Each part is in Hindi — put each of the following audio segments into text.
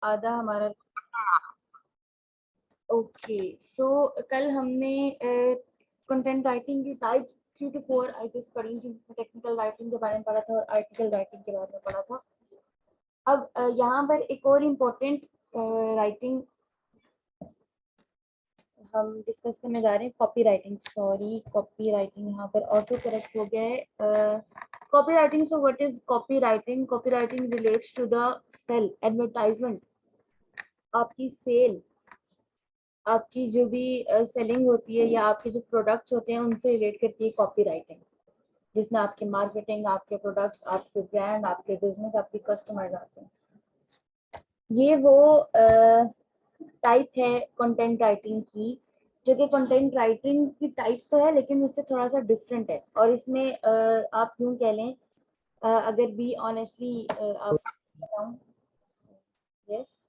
आधा हमारा। ओके, सो कल हमने कंटेंट राइटिंग की टाइप 3 to 4 आई गेस पढ़ी थी, जिसमें टेक्निकल राइटिंग के बारे में पढ़ा था और आर्टिकल राइटिंग के बारे में पढ़ा था। अब यहाँ पर एक और इम्पोर्टेंट राइटिंग हम डिस्कस करने जा रहे हैं, copy writing. Sorry, copy writing यहाँ पर ऑटो करेक्ट हो गया है। Copy writing, so what is copy writing? Copy writing relates to the sale advertisement, आपकी सेल, आपकी जो भी सेलिंग होती है या आपके जो प्रोडक्ट्स होते हैं उनसे रिलेट करती है कॉपी राइटिंग, जिसमें आपकी मार्केटिंग, आपके प्रोडक्ट्स, आपके ब्रांड, आपके बिजनेस, आपके कस्टमर्स आते हैं। ये वो टाइप है कंटेंट राइटिंग की, जो कि कंटेंट राइटिंग की टाइप तो है लेकिन उससे थोड़ा सा डिफरेंट है। और इसमें आप यूँ कह लें, अगर बी ऑनेस्टली आप बताऊं, यस,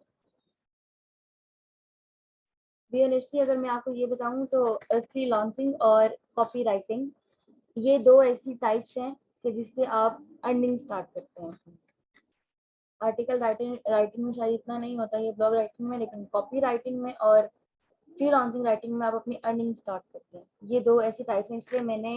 बी ऑनेस्टली अगर मैं आपको ये बताऊं तो फ्रीलांसिंग और कॉपी राइटिंग, ये दो ऐसी टाइप्स हैं कि जिससे आप अर्निंग स्टार्ट करते हैं। आर्टिकल राइटिंग में शायद इतना नहीं होता, ये ब्लॉग राइटिंग में, लेकिन कॉपी राइटिंग में और फ्रीलांसिंग राइटिंग में आप अपनी अर्निंग स्टार्ट करते हैं। ये दो ऐसी टाइप्स हैं, इसलिए मैंने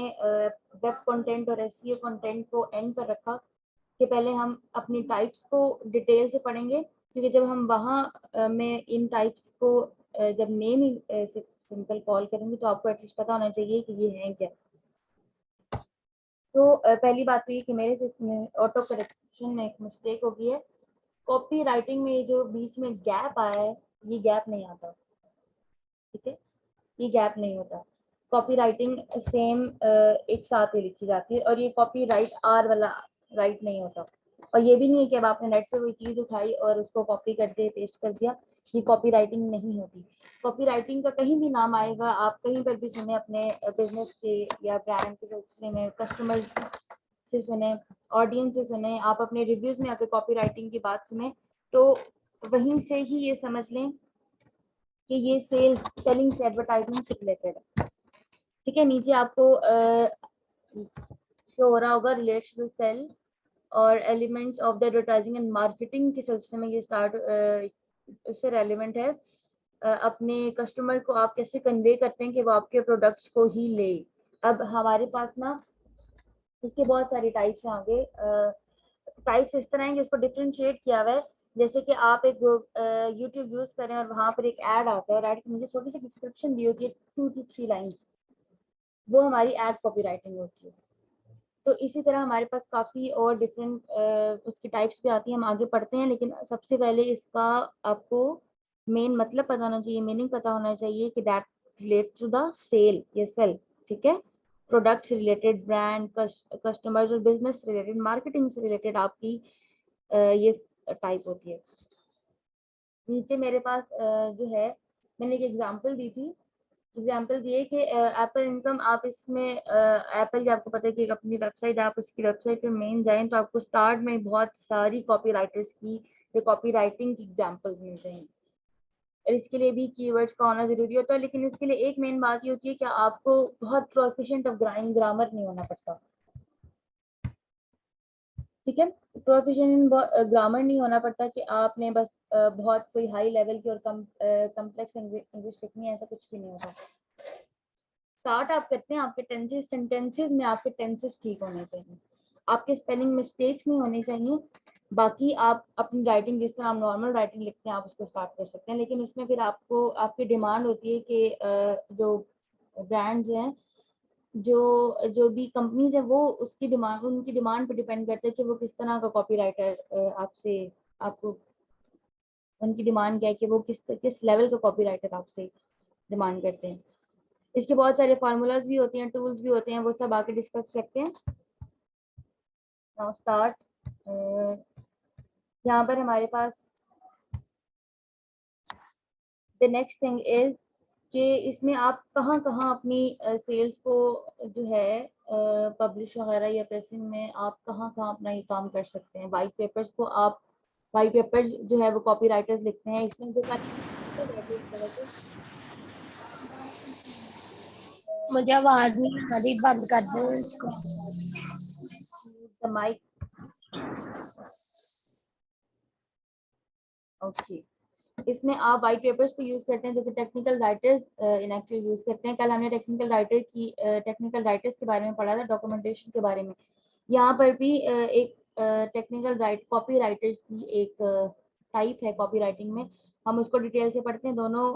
वेब कंटेंट और एसईओ कंटेंट को एंड पर रखा कि पहले हम अपनी टाइप्स को डिटेल से पढ़ेंगे, क्योंकि जब हम वहाँ में इन टाइप्स को जब नेम ही सिंपल कॉल करेंगे तो आपको एटलीस्ट पता होना चाहिए कि ये है क्या। तो पहली बात तो ये कि मेरे से ऑटो करेक्शन में एक मिस्टेक हो गई है। कॉपी राइटिंग में जो बीच में गैप आया है, ये गैप नहीं आता, ठीक है, ये गैप नहीं होता। कॉपी राइटिंग सेम एक साथ ही लिखी जाती है, और ये कॉपी राइट आर वाला राइट नहीं होता। और ये भी नहीं है कि अब आपने नेट से कोई चीज उठाई और उसको कॉपी कर दिया, पेस्ट कर दिया, ये कॉपी राइटिंग नहीं होती। कॉपी राइटिंग का कहीं भी नाम आएगा, आप कहीं पर भी सुने अपने बिजनेस के या ब्रांड के सिलसिले में, कस्टमर्स से सुने, ऑडियंस से सुने, आप अपने रिव्यूज में आकर कॉपी राइटिंग की बात सुने, तो वहीं से ही ये समझ लें कि ये सेल्स, सेलिंग से, एडवर्टाइजमेंट से रिलेटेड है, ठीक है। नीचे आपको शो हो रहा होगा रिलेट्स टू सेल और elements of the advertising and marketing के सिलसिले में ये स्टार्ट इससे रेलिवेंट है। अपने कस्टमर को आप कैसे कन्वे करते हैं कि वो आपके प्रोडक्ट्स को ही ले। अब हमारे पास ना इसके बहुत सारी टाइप्स हैं आगे। टाइप्स इस तरह हैं कि उसको डिफ्रेंशिएट किया हुआ है। जैसे कि आप एक यूट्यूब यूज करें और वहां पर एक ऐड आता है और ऐड की मुझे छोटी सी डिस्क्रिप्शन दी होती है 2 to 3 लाइन्स, वो हमारी एड कॉपी राइटिंग होती है। तो इसी तरह हमारे पास काफ़ी और डिफरेंट उसकी टाइप्स भी आती हैं, हम आगे पढ़ते हैं। लेकिन सबसे पहले इसका आपको मेन मतलब पता होना चाहिए, मीनिंग पता होना चाहिए कि that relate to the sale या सेल, ठीक है। प्रोडक्ट्स रिलेटेड, ब्रांड, कस्टमर्स और बिजनेस रिलेटेड, मार्केटिंग से रिलेटेड आपकी ये टाइप होती है। नीचे मेरे पास जो है, मैंने एक एग्जांपल दी थी, एग्जाम्पल दिए कि एप्पल इनकम, आप इसमें एप्पल की आपको पता है कि एक अपनी वेबसाइट है, आप उसकी वेबसाइट पे मेन जाएं तो आपको स्टार्ट में बहुत सारी कॉपी राइटर्स की या कॉपी राइटिंग की एग्जाम्पल्स मिल जाएंगी। और इसके लिए भी कीवर्ड्स का होना जरूरी होता है, लेकिन इसके लिए एक मेन बात ये होती है कि आपको बहुत प्रोफिशिएंट ऑफ ग्रामर नहीं होना पड़ता, ठीक है। प्रोफिशिएंट इन ग्रामर नहीं होना पड़ता कि आपने बस बहुत कोई हाई लेवल की और कम्प्लेक्स इंग्लिश लिखनी है, ऐसा कुछ भी नहीं होता। स्टार्ट आप करते हैं, आपके टेंसेस, सेंटेंसेस में आपके टेंसेस ठीक होने चाहिए, आपके स्पेलिंग मिस्टेक्स नहीं होने चाहिए। बाकी आप अपनी राइटिंग जिस तरह आप नॉर्मल राइटिंग लिखते हैं आप उसको स्टार्ट कर सकते हैं, लेकिन उसमें फिर आपको आपकी डिमांड होती है कि जो ब्रांड्स हैं, जो जो भी कंपनीज है, वो उसकी डिमांड, उनकी डिमांड पे डिपेंड करता है कि वो किस तरह का कॉपी राइटर आपसे, आपको उनकी डिमांड क्या है कि वो किस लेवल का कॉपी राइटर आपसे डिमांड करते हैं। इसके बहुत सारे फार्मूलाज भी होते हैं, टूल्स भी होते हैं, वो सब आके डिस्कस करते हैं। Now start. यहाँ पर हमारे पास द नेक्स्ट थिंग इज कि इसमें आप कहाँ कहाँ अपनी सेल्स को जो है पब्लिश वगैरह या प्रेसिंग में आप कहाँ कहाँ अपना ये काम कर सकते हैं। वाइट पेपर्स को आप, वाइट पेपर्स जो है वो कॉपी राइटर्स लिखते हैं, इसमें जो मुझे आवाज नहीं आ रही, बंद कर दो इसको। माइक ओके, इसमें आप वाइट पेपर्स को यूज करते हैं जो कि टेक्निकल राइटर्स इन एक्चुअल यूज करते हैं। कल हमने टेक्निकल राइटर्स के बारे में पढ़ा था, डॉक्यूमेंटेशन के बारे में। यहाँ पर भी एक कॉपी राइटर्स की एक टाइप है कॉपी राइटिंग में, हम उसको डिटेल से पढ़ते हैं। दोनों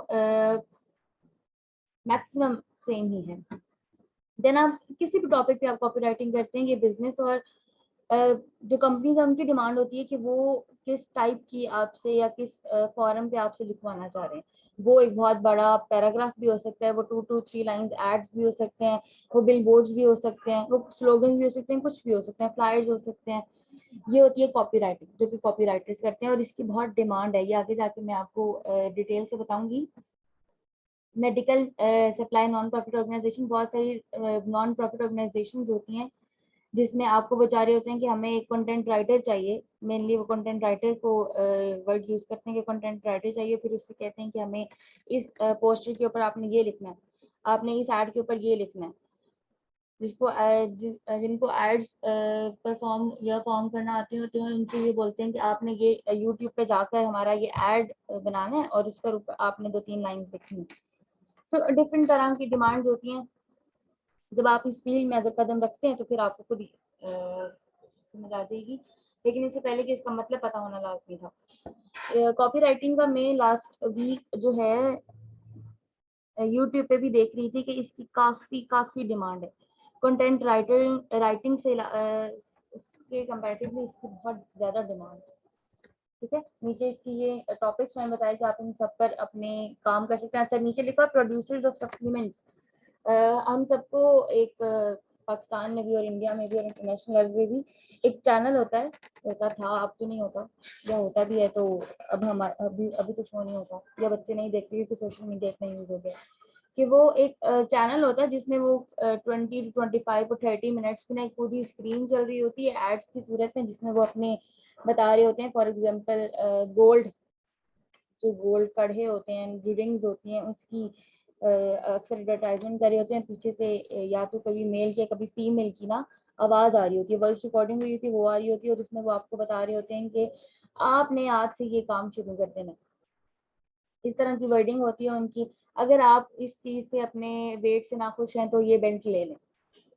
मैक्सिमम सेम ही है। देन आप किसी भी टॉपिक पे आप कॉपी राइटिंग करते हैं, ये बिजनेस और जो कंपनीज है उनकी डिमांड होती है कि वो किस टाइप की आपसे या किस फॉर्म पे आपसे लिखवाना चाह रहे हैं। वो एक बहुत बड़ा पैराग्राफ भी हो सकता है, वो 2 to 3 लाइंस एड्स भी हो सकते हैं, वो बिल बोर्ड्स भी हो सकते हैं, वो स्लोगन भी हो सकते हैं, कुछ भी हो सकते हैं, फ्लायर्स हो सकते हैं। ये होती है कॉपी राइटिंग जो कि कॉपी राइटर्स करते हैं और इसकी बहुत डिमांड है। ये आगे जाके मैं आपको डिटेल से बताऊंगी। Medical supply non profit organisation, बहुत सारी नॉन प्रॉफिट ऑर्गेनाइजेशन होती हैं जिसमें आपको बता रहे होते हैं कि हमें एक कंटेंट राइटर चाहिए। मेनली वो कंटेंट राइटर को वर्ड यूज करते हैं कि कंटेंट राइटर चाहिए, फिर उससे कहते हैं कि हमें इस पोस्टर के ऊपर आपने ये लिखना है, आपने इस एड के ऊपर ये लिखना है। जिनको एड्स परफॉर्म या फॉर्म करना आते होते हैं उनको ये बोलते हैं कि आपने ये यूट्यूब पे जाकर हमारा ये एड बनाना है और उस पर आपने 2-3 लाइन्स लिखनी है। तो डिफरेंट तरह की डिमांड्स होती हैं। जब आप इस फील्ड में अगर कदम रखते हैं तो फिर आपको खुद समझ आ जाएगी, लेकिन इससे पहले कि इसका मतलब पता होना लाजमी था। कॉपी राइटिंग का मैं लास्ट वीक जो है यूट्यूब पे भी देख रही थी कि इसकी काफी डिमांड है। कंटेंट राइटिंग से इसके कंपैरेटिवली इसकी बहुत ज्यादा डिमांड है। ठीक है, नीचे इसकी ये टॉपिक्स मैंने बताया कि आप इन सब पर अपने काम कर सकते हैं। अच्छा, नीचे लिखा प्रोड्यूसर्स ऑफ सप्लीमेंट्स। हम सबको एक पाकिस्तान में भी और इंडिया में भी और इंटरनेशनल लेवल पे भी एक चैनल होता था, अब तो नहीं होता, या होता भी है तो अब हम अभी तो शो नहीं होता या बच्चे नहीं देखते क्योंकि सोशल मीडिया इतना यूज हो गया कि वो एक चैनल होता है जिसमें वो 20 to 25 और 30 मिनट्स की ना एक पूरी स्क्रीन चल रही होती है एड्स की सूरत में, जिसमें वो अपने बता रहे होते हैं। फॉर एग्जांपल गोल्ड, जो गोल्ड कड़े होते हैं, रिंग्स होती हैं, उसकी अक्सर एडवर्टाइजमेंट कर रहे होते हैं। पीछे से या तो कभी मेल की कभी फीमेल की ना आवाज आ रही होती है, वॉइस रिकॉर्डिंग हुई होती है, वो आ रही होती है और उसमें वो आपको बता रहे होते हैं कि आपने आज से ये काम शुरू कर देना। इस तरह की वर्डिंग होती है उनकी। अगर आप इस चीज से अपने वेट से नाखुश हैं तो ये बेल्ट ले लें।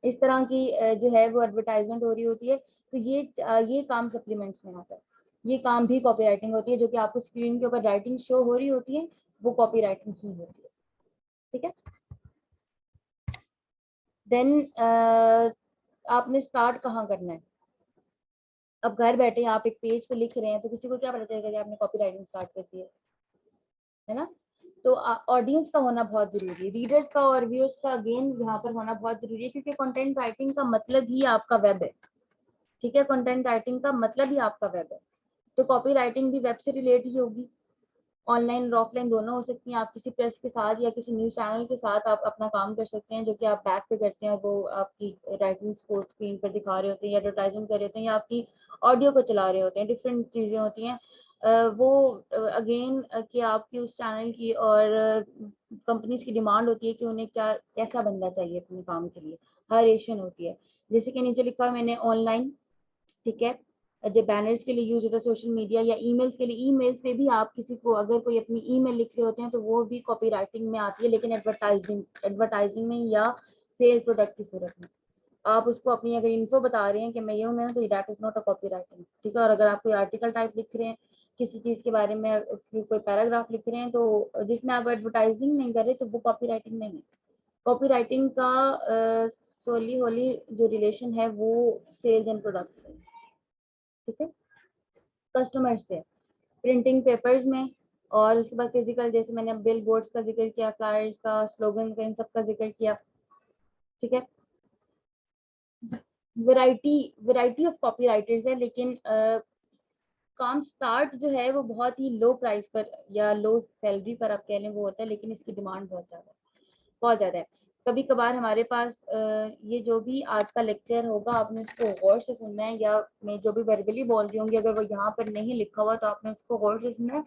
इस तरह की जो है वो एडवर्टाइजमेंट हो रही होती है। तो ये काम सप्लीमेंट्स में आता है। ये काम भी कॉपी राइटिंग होती है, जो कि आपको स्क्रीन के ऊपर राइटिंग शो हो रही होती है, वो कॉपी राइटिंग ही होती है। ठीक है, देन आपने स्टार्ट कहाँ करना है। अब घर बैठे आप एक पेज पे लिख रहे हैं तो किसी को क्या पता चलेगा कि आपने कॉपी राइटिंग स्टार्ट कर दी है ना। तो ऑडियंस का होना बहुत जरूरी है, रीडर्स का और व्यूअर्स का अगेन यहाँ पर होना बहुत जरूरी है, क्योंकि कंटेंट राइटिंग का मतलब ही आपका वेब है। ठीक है, कंटेंट राइटिंग का मतलब ही आपका वेब है। तो कॉपी राइटिंग भी वेब से रिलेट ही होगी, ऑनलाइन और ऑफलाइन दोनों हो सकती हैं। आप किसी प्रेस के साथ या किसी न्यूज चैनल के साथ आप अपना काम कर सकते हैं, जो कि आप बैक पे करते हैं, वो आपकी राइटिंग को स्क्रीन पर दिखा रहे होते हैं या एडवर्टाइजमेंट कर रहे होते हैं या आपकी ऑडियो को चला रहे होते हैं। डिफरेंट चीजें होती हैं। वो अगेन कि आपकी उस चैनल की और कंपनीज की डिमांड होती है कि उन्हें क्या कैसा बंदा चाहिए अपने काम के लिए, हर एशियन होती है। जैसे कि नीचे लिखा मैंने ऑनलाइन, ठीक है, जो बैनर्स के लिए यूज होता है, सोशल मीडिया या ईमेल्स के लिए। ईमेल्स पे भी आप किसी को अगर कोई अपनी ईमेल लिख रहे होते हैं तो वो भी कॉपी राइटिंग में आती है, लेकिन एडवर्टाइजिंग में या सेल प्रोडक्ट की सूरत में। आप उसको अपनी अगर इन्फो बता रहे हैं कि मैं ये हूँ मैं हूँ, तो that is not a copy writing. ठीक है, और अगर आप कोई आर्टिकल टाइप लिख रहे हैं किसी चीज के बारे में, कोई पैराग्राफ लिख रहे हैं तो जिसमें आप एडवर्टाइजिंग नहीं कर रहे तो वो कॉपी राइटिंग नहीं है। कॉपी राइटिंग का सोली होली जो रिलेशन है वो सेल्स एंड प्रोडक्ट से। ठीक है, कस्टमर से, प्रिंटिंग पेपर्स में, और उसके बाद फिजिकल, जैसे मैंने बिल बोर्ड्स का जिक्र किया, फ्लायर्स का, स्लोगन का, इन सब का जिक्र किया। ठीक है, वैरायटी ऑफ कॉपी राइटर्स है, लेकिन काम स्टार्ट जो है वो बहुत ही लो प्राइस पर या लो सैलरी पर आप कह लें वो होता है, लेकिन इसकी डिमांड बहुत ज्यादा है। कभी कभार हमारे पास ये जो भी आज का लेक्चर होगा आपने उसको गौर से सुनना है, या मैं जो भी वर्बली बोल रही होंगी अगर वो यहाँ पर नहीं लिखा हुआ तो आपने उसको गौर से सुनना है।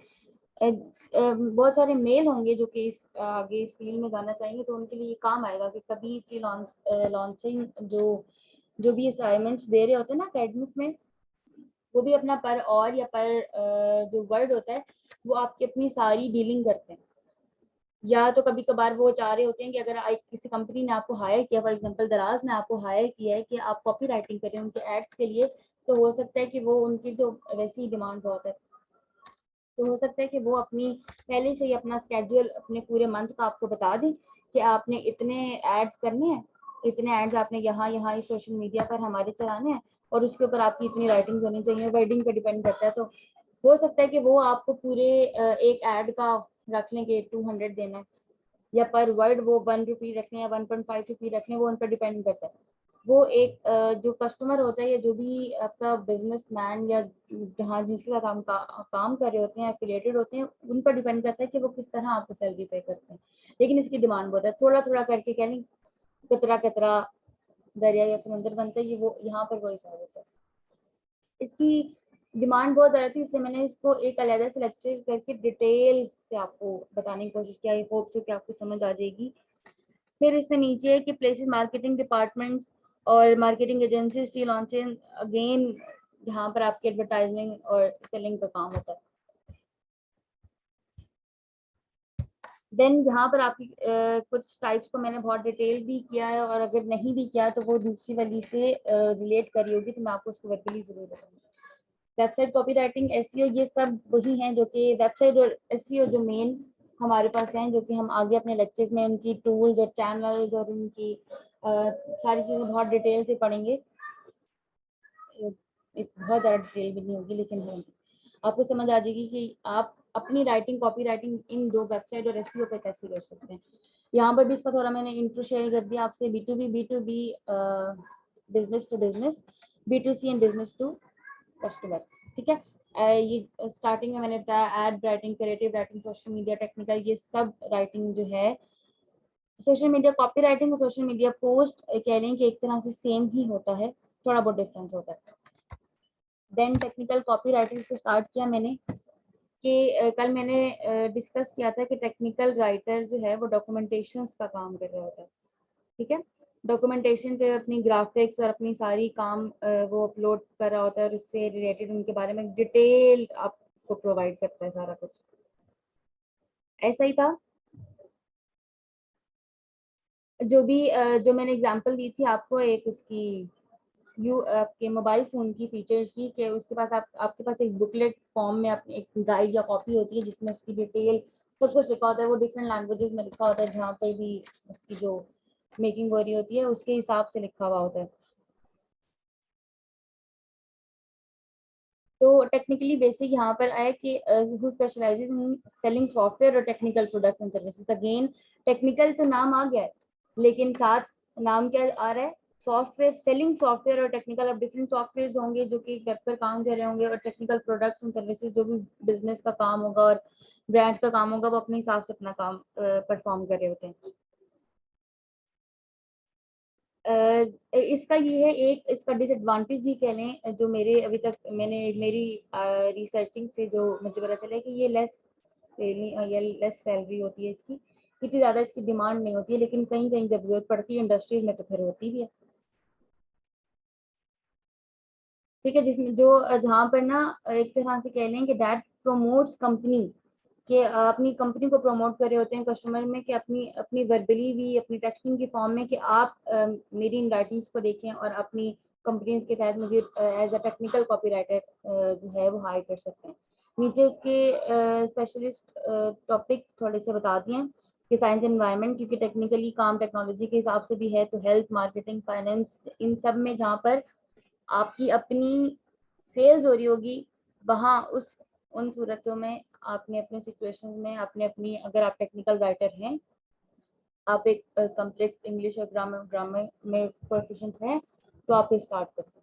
बहुत सारे मेल होंगे जो कि आगे इस फील्ड में जाना चाहेंगे, तो उनके लिए ये काम आएगा कि कभी फ्री लॉन्चिंग जो भी असाइनमेंट्स दे रहे होते हैं ना एकेडमिक में, वो भी अपना पर और या पर जो वर्ड होता है वो आपकी अपनी सारी डीलिंग करते हैं। या तो कभी कभार वो चाह रहे होते हैं कि अगर किसी कंपनी ने आपको हायर किया, फॉर एग्जांपल दराज ने आपको हायर किया है कि आप कॉपी राइटिंग करें उनके एड्स के लिए, तो हो सकता है कि वो उनकी तो वैसी ही डिमांड बहुत है, तो हो सकता है कि वो अपनी पहले से ही अपना स्केड्यूल अपने पूरे मंथ का आपको बता दें कि आपने इतने एड्स करने हैं, इतने एड्स आपने यहाँ यहाँ इस सोशल मीडिया पर हमारे चलाने हैं और उसके ऊपर आपकी इतनी राइटिंग होनी चाहिए, वर्डिंग पे डिपेंड करता है। तो हो सकता है कि वो आपको पूरे एक एड का रख लें कि 200 देना है, या पर वर्ड वो 1 रुपी रख लें या 1.5 रुपी रख लें, वो उन पर डिपेंड करता है। वो एक जो कस्टमर होता है या जो भी आपका बिजनेसमैन या जहाँ जिसके साथ हम काम कर रहे होते हैं, एफिलिएटेड होते हैं, उन पर डिपेंड करता है कि वो किस तरह आपको सैलरी पे करते हैं। लेकिन इसकी डिमांड बहुत है, थोड़ा थोड़ा करके कह लें कतरा कतरा दरिया या समुंदर बनता है, ये वो यहाँ पर वो हिसाब होता है। इसकी डिमांड बहुत ज़्यादा थी, इसलिए मैंने इसको एक अलग से लेक्चर करके डिटेल से आपको बताने की कोशिश की। आई होप सो कि आपको समझ आ जाएगी। फिर इसमें नीचे है कि प्लेसेस मार्केटिंग डिपार्टमेंट्स और मार्केटिंग एजेंसीज फ्रीलांसिंग अगेन, जहाँ पर आपकी एडवर्टाइजिंग और सेलिंग का काम होता है। देन यहाँ पर आपकी कुछ टाइप्स को मैंने बहुत डिटेल भी किया है, और अगर नहीं भी किया तो वो दूसरी वाली से रिलेट करी होगी, तो मैं आपको उसको वर्बली जरूर बताऊंगी। वेबसाइट कॉपी राइटिंग, एसईओ, ये सब वही हैं जो कि वेबसाइट और एसईओ जो मेन हमारे पास हैं, जो कि हम आगे अपने लेक्चर्स में उनकी टूल्स और चैनल्स और उनकी सारी चीज़ें बहुत डिटेल से पढ़ेंगे। बहुत ज़्यादा डिटेल भी नहीं होगी, लेकिन होगी, आपको समझ आ जाएगी कि आप अपनी राइटिंग कॉपी राइटिंग इन दो वेबसाइट और एसईओ पे कैसे कर सकते हैं। यहाँ पर भी इसका थोड़ा मैंने इंट्रो शेयर कर दिया आपसे, B2B business to business, B2C and business to customer. ठीक है, ये स्टार्टिंग में मैंने बताया ad writing, creative writing, social media, technical, ये सब राइटिंग जो है सोशल मीडिया कॉपी राइटिंग और सोशल मीडिया पोस्ट कह लें कि एक तरह से सेम ही होता है, थोड़ा बहुत डिफरेंस होता है। देन टेक्निकल कॉपी राइटिंग से स्टार्ट किया मैंने कि कल मैंने डिस्कस किया था कि टेक्निकल राइटर जो है वो डॉक्यूमेंटेशन का काम कर रहा होता है। ठीक है, डॉक्यूमेंटेशन पे अपनी ग्राफिक्स और अपनी सारी काम वो अपलोड कर रहा होता है और उससे रिलेटेड उनके बारे में डिटेल आपको प्रोवाइड करता है सारा कुछ। ऐसा ही था जो भी जो मैंने एग्जांपल दी थी आपको एक उसकी आपके मोबाइल फोन की फीचर्स की, कि उसके पास आपके पास एक बुकलेट फॉर्म में अपनी एक गाइड या कॉपी होती है जिसमें उसकी डिटेल सब कुछ लिखा होता है, वो डिफरेंट लैंग्वेजेस में लिखा होता है, जहाँ पर भी उसकी जो मेकिंग हो रही होती है उसके हिसाब से लिखा हुआ होता है। तो टेक्निकली बेसिक यहाँ पर आया कि who specializes in selling software और technical products and services. Again technical तो नाम आ गया है, लेकिन साथ नाम क्या आ रहा है, सॉफ्टवेयर, सेलिंग सॉफ्टवेयर और टेक्निकल। अब डिफरेंट सॉफ्टवेयर होंगे जो कि वेब पर काम कर रहे होंगे, और टेक्निकल प्रोडक्ट्स एंड सर्विसेज जो भी बिजनेस का काम होगा और ब्रांड्स का काम होगा, वो अपने हिसाब से अपना काम परफॉर्म कर रहे होते हैं। इसका ये है एक, इसका डिसएडवांटेज ही कह लें, जो मेरे अभी तक मैंने मेरी रिसर्चिंग से जो मुझे पता चला है कि ये लेस सेलिंग या लेस सैलरी होती है इसकी, इतनी ज़्यादा इसकी डिमांड नहीं होती है, लेकिन कहीं कहीं जब जरूरत पड़ती है इंडस्ट्रीज में तो फिर होती भी है। ठीक है, जिसमें जो जहाँ पर ना एक तरह से कह लें कि दैट प्रमोट्स कंपनी, कि अपनी कंपनी को प्रमोट कर रहे होते हैं कस्टमर में, कि अपनी अपनी वर्बली भी अपनी टेक्सटिंग की फॉर्म में कि आप मेरी इन राइटिंग्स को देखें और अपनी कंपनीज के तहत मुझे as a technical copy writer जो है वो हायर कर सकते हैं। नीचे उसके स्पेशलिस्ट टॉपिक थोड़े से बता दिए कि साइंस एनवायरनमेंट, क्योंकि टेक्निकली काम टेक्नोलॉजी के हिसाब से भी है, तो हेल्थ, मार्केटिंग, फाइनेंस, इन सब में जहाँ पर आपकी अपनी सेल्स हो रही होगी, वहाँ उस उन सूरतों में आपने अपने सिचुएशन में आपने अपनी, अगर आप टेक्निकल राइटर हैं, आप एक कम्प्लेक्स इंग्लिश और ग्रामर ग्रामर में प्रोफिशिएंट हैं, तो आप स्टार्ट करते हैं।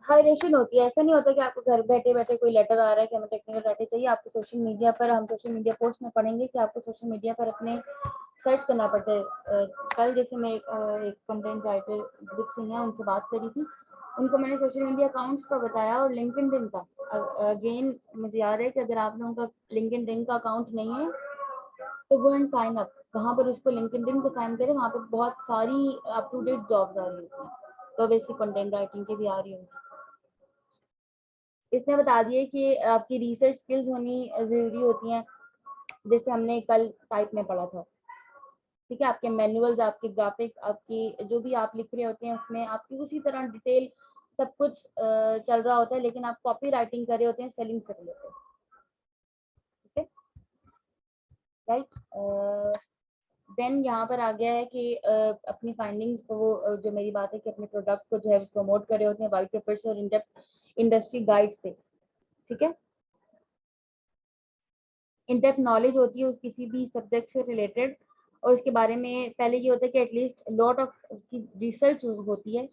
हायरेशन होती है, ऐसा नहीं होता कि आपको घर बैठे बैठे कोई लेटर आ रहा है कि हमें टेक्निकल राइटर चाहिए। आपको सोशल मीडिया पर, हम सोशल मीडिया पोस्ट में पढ़ेंगे कि आपको सोशल मीडिया पर अपने सर्च करना पड़ता है। कल जैसे मैं एक कंटेंट राइटर ग्रुप से हैं उनसे बात करी थी, उनको मैंने सोशल मीडिया अकाउंट्स का बताया और लिंक्डइन का। अगेन मुझे याद है कि अगर आप लोगों का लिंक्डइन का अकाउंट नहीं है तो गो एंड साइन अप, वहाँ पर उसको लिंक्डइन को साइन करें, वहाँ पर बहुत सारी अप टू डेट जॉब्स आ रही होती हैं, तो वैसी कंटेंट राइटिंग की भी आ रही होगी। इसने बता दिया कि आपकी रिसर्च स्किल्स होनी ज़रूरी होती हैं, जैसे हमने कल टाइप में पढ़ा था। ठीक है, आपके मैनुअल्स, आपके ग्राफिक्स, आपकी जो भी आप लिख रहे होते हैं उसमें आपकी उसी तरह डिटेल सब कुछ चल रहा होता है, लेकिन आप कॉपी राइटिंग कर रहे होते हैं सेलिंग से रिलेटेड। ठीक है, राइट। देन यहाँ पर आ गया है कि अपनी फाइंडिंग्स को वो जो मेरी बात है कि अपने प्रोडक्ट को जो है प्रमोट कर रहे होते हैं वाइट पेपर से और इंडस्ट्री गाइड से। ठीक है, इन डेप्थ नॉलेज होती है उस किसी भी सब्जेक्ट से रिलेटेड, और उसके बारे में पहले ये होता है कि एटलीस्ट लॉट ऑफ उसकी रिसर्च होती है,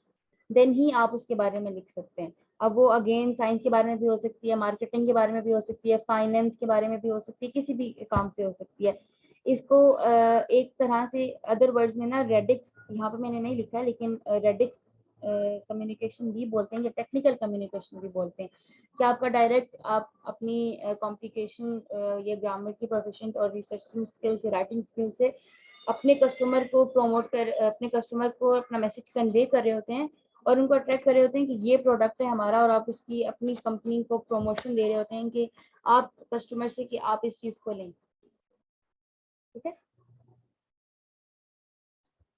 देन ही आप उसके बारे में लिख सकते हैं। अब वो अगेन साइंस के बारे में भी हो सकती है, मार्केटिंग के बारे में भी हो सकती है, फाइनेंस के बारे में भी हो सकती है, किसी भी काम से हो सकती है। इसको एक तरह से अदर वर्ड्स में ना रेडिक्स, यहाँ पे मैंने नहीं लिखा है लेकिन रेडिक्स कम्युनिकेशन भी बोलते हैं या टेक्निकल कम्युनिकेशन भी बोलते हैं, कि आपका डायरेक्ट आप अपनी कम्युनिकेशन या ग्रामर की प्रोफिशिएंट और रिसर्चिंग स्किल्स, राइटिंग स्किल्स से अपने कस्टमर को प्रमोट कर, अपने कस्टमर को अपना मैसेज कन्वे कर रहे होते हैं और उनको अट्रैक्ट कर रहे होते हैं कि ये प्रोडक्ट है हमारा, और आप उसकी अपनी कंपनी को प्रमोशन दे रहे होते हैं कि आप कस्टमर से कि आप इस चीज को लें। ठीक है,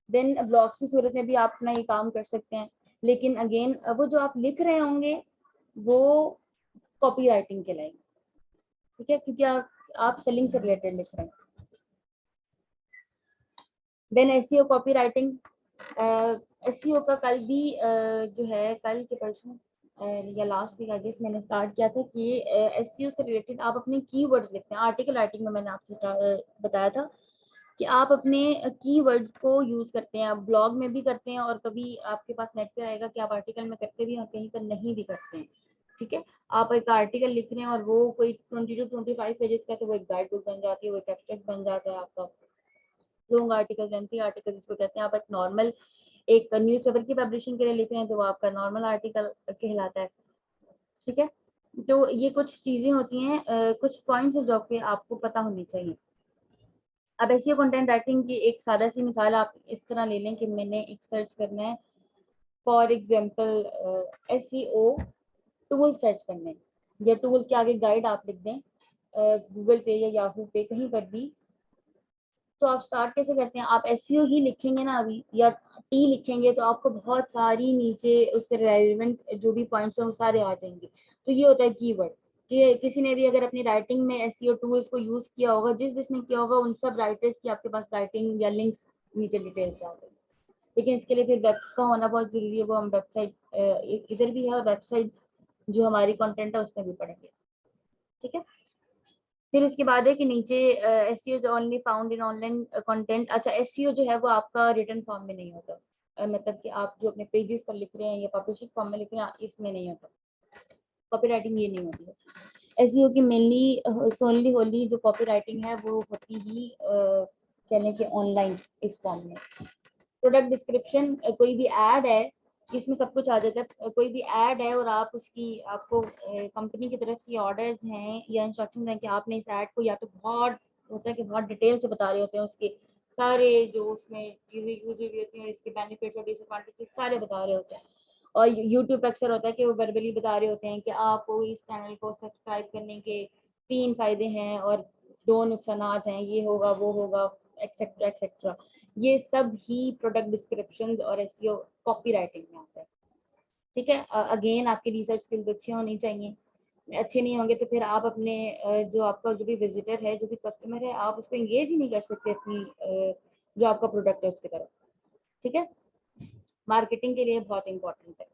देन ब्लॉग्स की सूरत में भी आप अपना ये काम कर सकते हैं, लेकिन अगेन वो जो आप लिख रहे होंगे वो कॉपी राइटिंग के लायक। ठीक है, क्योंकि आप सेलिंग से रिलेटेड लिख रहे हैं। Then SEO copy writing, SEO का कल भी जो है कल के परसों या लास्ट वीक आई गेस मैंने स्टार्ट किया था कि एसईओ से रिलेटेड आप अपने कीवर्ड्स लिखते हैं। आर्टिकल राइटिंग में मैंने आपसे बताया था कि आप अपने कीवर्ड्स को यूज करते हैं, आप ब्लॉग में भी करते हैं और कभी आपके पास नेट पे आएगा कि आप आर्टिकल में करते भी हैं और कहीं पर नहीं भी करते हैं। ठीक है, आप एक आर्टिकल लिख रहे हैं और वो कोई 20 to 25 पेजेस का, तो वो एक गाइड बुक बन जाती है, वो एक एब्स्ट्रैक्ट बन जाता है आपका। लॉन्ग आर्टिकल, लेंथी आर्टिकल जिसको कहते हैं, आप एक नॉर्मल एक न्यूज़पेपर की पब्लिशिंग के लिए लिख रहे हैं तो वो आपका नॉर्मल आर्टिकल कहलाता है। ठीक है, तो ये कुछ चीजें होती हैं, कुछ पॉइंट्स जो कि आपको पता होनी चाहिए। अब ऐसी कंटेंट राइटिंग की एक सादा सी मिसाल आप इस तरह ले लें कि मैंने एक सर्च करना है, for example SEO tool search करने हैं, या टूल के आगे गाइड आप लिख दें गूगल पे या याहू पे कहीं पर भी, तो आप स्टार्ट कैसे करते हैं? आप एसईओ ही लिखेंगे ना अभी, या टी लिखेंगे तो आपको बहुत सारी नीचे उससे रेलिवेंट जो भी पॉइंट्स हैं वो सारे आ जाएंगे। तो ये होता है कीवर्ड, कि किसी ने भी अगर अपनी राइटिंग में एसईओ टूल्स को यूज किया होगा, जिसने किया होगा उन सब राइटर्स की आपके पास राइटिंग या लिंक्स नीचे डिटेल्स आ गए। लेकिन इसके लिए फिर वेब का होना बहुत जरूरी है, वो हम वेबसाइट इधर भी है और वेबसाइट जो हमारी कंटेंट है उसमें भी पढ़ेंगे। ठीक है, फिर उसके बाद है कि नीचे एसईओ जो only found in online content. अच्छा, एसईओ जो है वो आपका रिटन फॉर्म में नहीं होता, मतलब कि आप जो अपने पेजेस पर लिख रहे हैं या पब्लिशिंग फॉर्म में लिख रहे हैं इसमें नहीं होता, कॉपी राइटिंग ये नहीं होती है। एसईओ की मेनली सोनली होली जो कॉपी राइटिंग है वो होती ही कहने के ऑनलाइन इस फॉर्म में। प्रोडक्ट डिस्क्रिप्शन, कोई भी ऐड है इसमें सब कुछ आ जाता है। कोई भी ऐड है और आप उसकी आपको कंपनी की तरफ से ऑर्डर्स हैं या इंस्ट्रक्शन हैं कि आपने इस ऐड को, या तो बहुत होता है कि बहुत डिटेल से बता रहे होते हैं उसके सारे जो उसमें चीज़ें यूज हुई होती हैं, इसके बेनिफिट्स और डिसएडवांटेजेस सारे बता रहे होते हैं। और यूट्यूब पर अक्सर होता है कि वो वर्बली बता रहे होते हैं कि आपको इस चैनल को सब्सक्राइब करने के 3 फायदे हैं और 2 नुकसानात हैं, ये होगा वो होगा एक्सेट्रा एक्सेट्रा। ये सब ही प्रोडक्ट डिस्क्रिप्शन और एसईओ कॉपी राइटिंग में आता है। ठीक है, अगेन आपकी रिसर्च स्किल्स अच्छी होनी चाहिए, अच्छे नहीं होंगे तो फिर आप अपने जो आपका जो भी विजिटर है, जो भी कस्टमर है, आप उसको एंगेज ही नहीं कर सकते अपनी जो आपका प्रोडक्ट है उसकी तरफ। ठीक है, मार्केटिंग के लिए बहुत इंपॉर्टेंट है।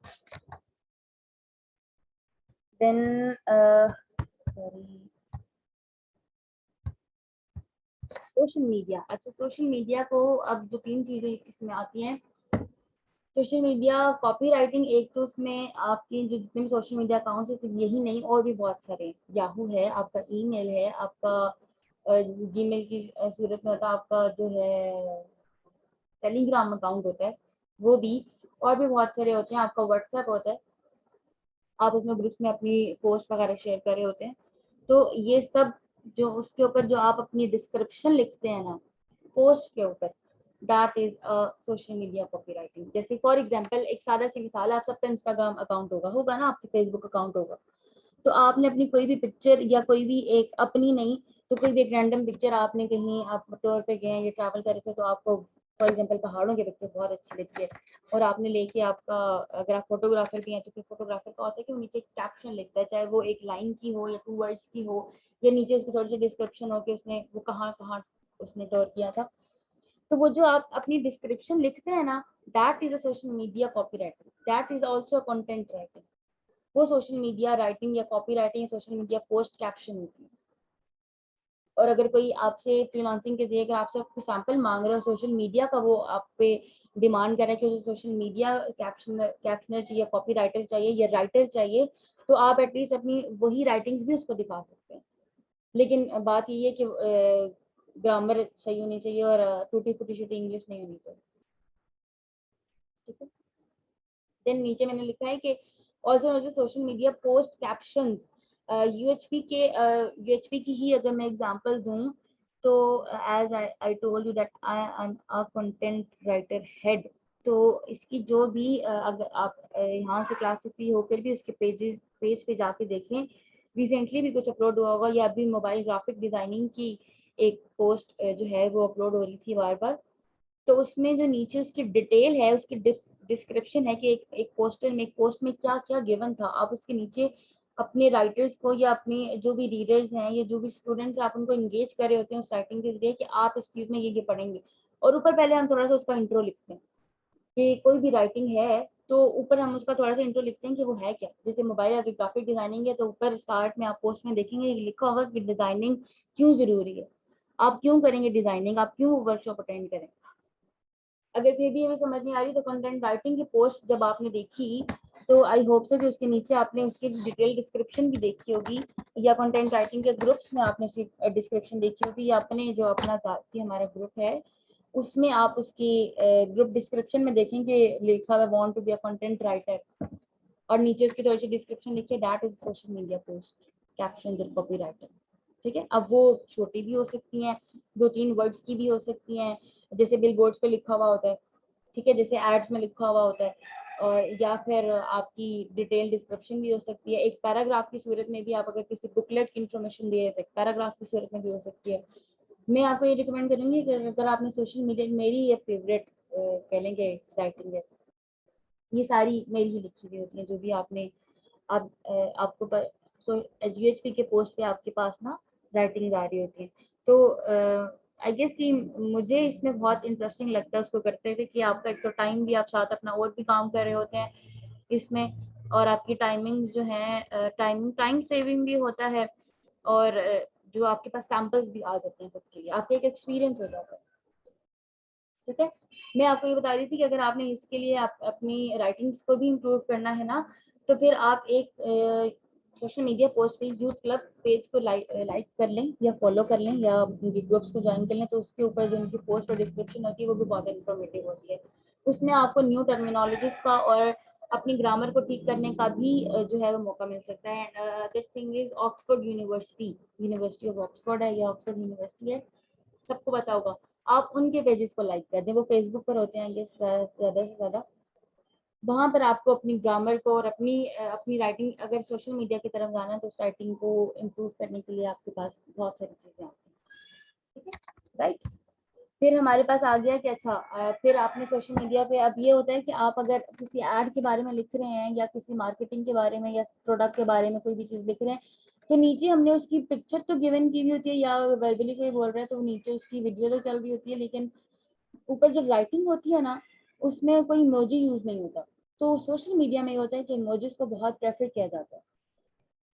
Then social media. अच्छा, सोशल मीडिया को अब जो 3 चीजें इसमें आती हैं, सोशल मीडिया कॉपी राइटिंग, एक तो उसमें आपकी जो जितने भी सोशल मीडिया अकाउंट्स है सिर्फ यही नहीं और भी बहुत सारे हैं। याहू है, आपका ईमेल है, आपका जीमेल की सूरत में होता है आपका जो है टेलीग्राम अकाउंट होता है वो भी, और भी बहुत सारे होते हैं। आपका व्हाट्सएप होता है, आप उसमें ग्रुप्स में अपनी पोस्ट वगैरह शेयर कर रहे होते हैं। तो ये सब जो उसके ऊपर जो आप अपनी डिस्क्रिप्शन लिखते हैं ना पोस्ट के ऊपर, that is social media copy writing. जैसे फॉर एग्जाम्पल एक सादा सी मिसाल है, आप सबका इंस्टाग्राम अकाउंट होगा ना, आपका फेसबुक अकाउंट होगा, तो आपने अपनी कोई भी पिक्चर या कोई भी एक अपनी नहीं तो कोई भी एक रैंडम पिक्चर आपने कहीं आप टूर पे गए या ट्रैवल कर रहे थे तो आपको फॉर एग्जांपल पहाड़ों की पिक्चर बहुत अच्छी लगती है और आपने लेके आपका, अगर आप फोटोग्राफर भी हैं तो फिर फोटोग्राफर का होता है कि वो नीचे कैप्शन लिखता है, चाहे वो एक लाइन की हो या 2 वर्ड्स की हो या नीचे उसकी थोड़ी सी डिस्क्रिप्शन हो कि उसने वो कहाँ कहाँ उसने टूर किया था। तो वो जो आप अपनी डिस्क्रिप्शन लिखते हैं ना, that is a social media copywriting, that is also content writing. वो सोशल मीडिया राइटिंग या कॉपी राइटिंग या सोशल मीडिया पोस्ट कैप्शन होती है। और अगर कोई आपसे फ्रीलांसिंग के जरिए अगर आपसे कोई सैंपल मांग रहे हो सोशल मीडिया का, वो आप पे डिमांड कर रहा है कि उसे सोशल मीडिया कैप्शनर चाहिए, कॉपी राइटर चाहिए या राइटर चाहिए, तो आप एटलीस्ट अपनी वही राइटिंग्स भी उसको दिखा सकते हैं। लेकिन बात ये है कि ग्रामर सही होनी चाहिए और टूटी फूटी शूटी इंग्लिश नहीं होनी चाहिए। ठीक है। देन नीचे मैंने लिखा है कि also social media post caption, UHP की ही अगर मैं एग्जांपल दूं तो as I told you that I am a content writer head. तो इसकी जो भी अगर आप यहाँ से क्लास से फ्री होकर भी उसके पेज पे जाके देखें, रिसेंटली भी कुछ अपलोड हुआ होगा या अभी मोबाइल ग्राफिक डिजाइनिंग की एक पोस्ट जो है वो अपलोड हो रही थी बार बार। तो उसमें जो नीचे उसकी डिटेल है, उसकी डिस्क्रिप्शन है कि एक पोस्टर में, एक पोस्ट में क्या क्या गिवन था, आप उसके नीचे अपने राइटर्स को या अपने जो भी रीडर्स हैं या जो भी स्टूडेंट्स आप उनको एंगेज कर रहे होते हैं उस राइटिंग के जरिए कि आप इस चीज में ये पढ़ेंगे। और ऊपर पहले हम थोड़ा सा उसका इंट्रो लिखते हैं कि कोई भी राइटिंग है तो ऊपर हम उसका थोड़ा सा इंट्रो लिखते हैं कि वो है क्या। जैसे मोबाइल या ग्राफिक डिजाइनिंग है तो ऊपर स्टार्ट में आप पोस्ट में देखेंगे लिखा होगा कि डिजाइनिंग क्यों जरूरी है, आप क्यों करेंगे डिजाइनिंग, आप क्यों वर्कशॉप अटेंड करें। अगर फिर भी हमें समझ नहीं आ रही तो कंटेंट राइटिंग की पोस्ट जब आपने देखी तो आई होप से कि उसके नीचे आपने उसकी डिटेल डिस्क्रिप्शन भी देखी होगी या कंटेंट राइटिंग के ग्रुप्स में आपने उसकी डिस्क्रिप्शन देखी होगी या अपने जो अपना जाती हमारा ग्रुप है उसमें आप उसकी ग्रुप डिस्क्रिप्शन में देखेंगे लिखा हुआ want to be a content writer और नीचे उसकी थोड़ी सी डिस्क्रिप्शन लिखिए that is social media post caption और कॉपी राइटर। ठीक है। अब वो छोटी भी हो सकती हैं, 2-3 वर्ड्स की भी हो सकती हैं, जैसे बिल बोर्ड्स पे लिखा हुआ होता है, ठीक है, जैसे एड्स में लिखा हुआ होता है, और या फिर आपकी डिटेल डिस्क्रिप्शन भी हो सकती है। एक पैराग्राफ की सूरत में भी आप अगर किसी बुकलेट की इन्फॉर्मेशन दे रहे थे पैराग्राफ की सूरत में भी हो सकती है। मैं आपको ये रिकमेंड करूंगी कि अगर आपने सोशल मीडिया, मेरी ये फेवरेट कह लेंगे राइटिंग है, ये सारी मेरी ही लिखी हुई होती है जो भी आपने आप आपको तो यूएचपी के पोस्ट पे आपके पास ना राइटिंग आ रही होती है। तो आई गेस कि मुझे इसमें बहुत इंटरेस्टिंग लगता है उसको करते हुए कि आपका एक तो टाइम भी, आप साथ अपना और भी काम कर रहे होते हैं इसमें, और आपकी टाइमिंग जो है टाइम सेविंग भी होता है और जो आपके पास सैंपल्स भी आ जाते हैं खुद के लिए, आपका एक एक्सपीरियंस हो जाता है। ठीक है। मैं आपको ये बता रही थी कि अगर आपने इसके लिए आप अपनी राइटिंग्स को भी इम्प्रूव करना है ना तो फिर आप एक सोशल मीडिया पोस्ट पे यूथ क्लब पेज को लाइक कर लें या फॉलो कर लें या उनके ग्रुप्स को ज्वाइन कर लें, तो उसके ऊपर जो उनकी पोस्ट और डिस्क्रिप्शन होती है वो भी बहुत इन्फॉर्मेटिव होती है। उसमें आपको न्यू टर्मिनोलॉजीज का और अपनी ग्रामर को ठीक करने का भी जो है वो मौका मिल सकता है। Other thing is Oxford university, university of Oxford है या ऑक्सफोर्ड यूनिवर्सिटी है, सबको पता होगा। आप उनके पेजेस को लाइक कर दें, वो फेसबुक पर होते हैं ज्यादा से ज्यादा। वहां पर आपको अपनी ग्रामर को और अपनी राइटिंग, अगर सोशल मीडिया की तरफ जाना है तो उस राइटिंग को इम्प्रूव करने के लिए आपके पास बहुत सारी चीजें आती हैं। ठीक है। राइट। फिर हमारे पास आ गया कि अच्छा फिर आपने सोशल मीडिया पे, अब ये होता है कि आप अगर किसी ऐड के बारे में लिख रहे हैं या किसी मार्केटिंग के बारे में या प्रोडक्ट के बारे में कोई भी चीज लिख रहे हैं तो नीचे हमने उसकी पिक्चर तो गिवन की भी होती है या वर्बली कोई बोल रहा है तो नीचे उसकी वीडियो तो चल रही होती है, लेकिन ऊपर जो राइटिंग होती है ना उसमें कोई इमोजी यूज नहीं होता। तो सोशल मीडिया में ये होता है कि इमोजीज को बहुत प्रेफर किया जाता है,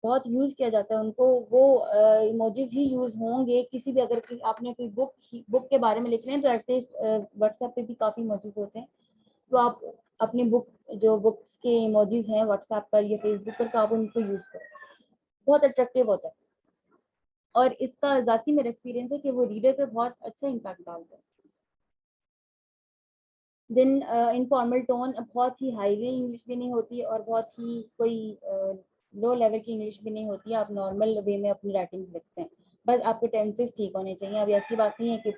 बहुत यूज किया जाता है उनको, वो इमोजीज ही यूज होंगे किसी भी, अगर आपने कोई बुक के बारे में लिख रहे हैं तो एटलीस्ट व्हाट्सएप पे भी काफी इमोजीज होते हैं, तो आप अपनी बुक्स के इमोजीज हैं व्हाट्सएप पर या फेसबुक पर तो आप उनको यूज करें, बहुत अट्रैक्टिव होता है। और इसका जाती मेरा एक्सपीरियंस है कि वो रीडर पर बहुत अच्छा इम्पैक्ट डालता है। देन इनफॉर्मल टोन, बहुत ही हाईली इंग्लिश भी नहीं होती और बहुत ही कोई लो लेवल की इंग्लिश भी नहीं होती है, आप नॉर्मल वे में अपनी राइटिंग्स लिखते हैं, बस आपके टेंसेस ठीक होने चाहिए। अब ऐसी बात नहीं है कि